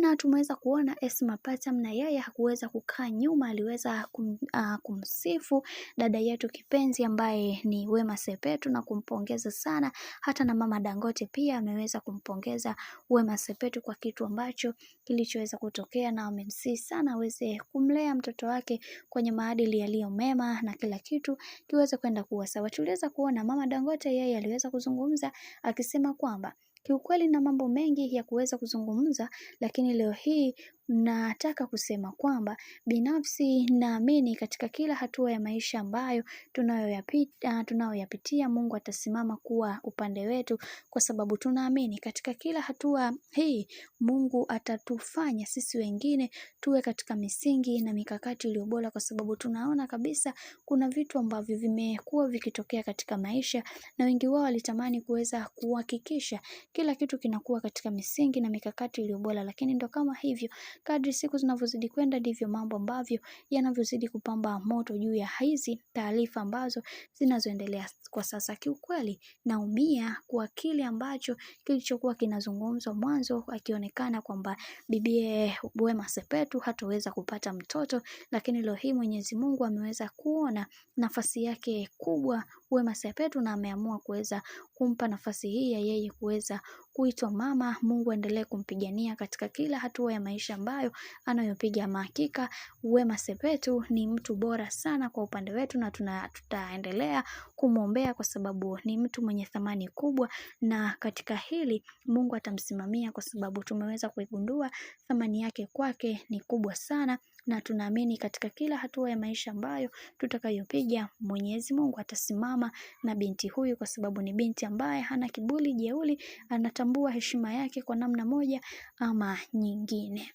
maana tumeweza kuona Esma Patam na yeye hakuweza kukaa nyuma, aliweza kumsifu dada yetu kipenzi ambaye ni Wema Sepetu na kumpongeza sana. Hata na mama Dangote pia ameweza kumpongeza Wema Sepetu kwa kitu ambacho kilichoweza kutokea, na amemsihi sana aweze kumlea mtoto wake kwenye maadili yaliyo mema na kila kitu kiweze kwenda kuwa sawa. Tuliweza kuona mama Dangote yeye aliweza kuzungumza akisema kwamba kiukweli na mambo mengi ya kuweza kuzungumza, lakini leo hii nataka kusema kwamba binafsi naamini katika kila hatua ya maisha ambayo tunayoyapitia Mungu atasimama kuwa upande wetu, kwa sababu tunaamini katika kila hatua hii Mungu atatufanya sisi wengine tuwe katika misingi na mikakati iliyo bora, kwa sababu tunaona kabisa kuna vitu ambavyo vimekuwa vikitokea katika maisha na wengi wao walitamani kuweza kuhakikisha kila kitu kinakuwa katika misingi na mikakati iliyo bora, lakini ndo kama hivyo, kadri siku zinavyozidi kwenda ndivyo mambo ambavyo yanavyozidi kupamba moto juu ya hizi taarifa ambazo zinazoendelea kwa sasa. Kiukweli naumia kwa kile ambacho kilichokuwa kinazungumzwa mwanzo, akionekana kwamba bibie Wema Sepetu hataweza kupata mtoto, lakini leo hii Mwenyezi Mungu ameweza kuona nafasi yake kubwa Wema Sepetu na ameamua kuweza kumpa nafasi hii ya yeye kuweza kuitwa mama. Mungu endelee kumpigania katika kila hatua ya maisha ambayo anayopiga. Hakika Wema Sepetu ni mtu bora sana kwa upande wetu, na tutaendelea kumwombea kwa sababu ni mtu mwenye thamani kubwa, na katika hili Mungu atamsimamia kwa sababu tumeweza kuigundua thamani yake kwake ni kubwa sana, na tunaamini katika kila hatua ya maisha ambayo tutakayopiga Mwenyezi Mungu atasimama na binti huyu, kwa sababu ni binti ambaye hana kiburi jeuri, anatambua heshima yake kwa namna moja ama nyingine.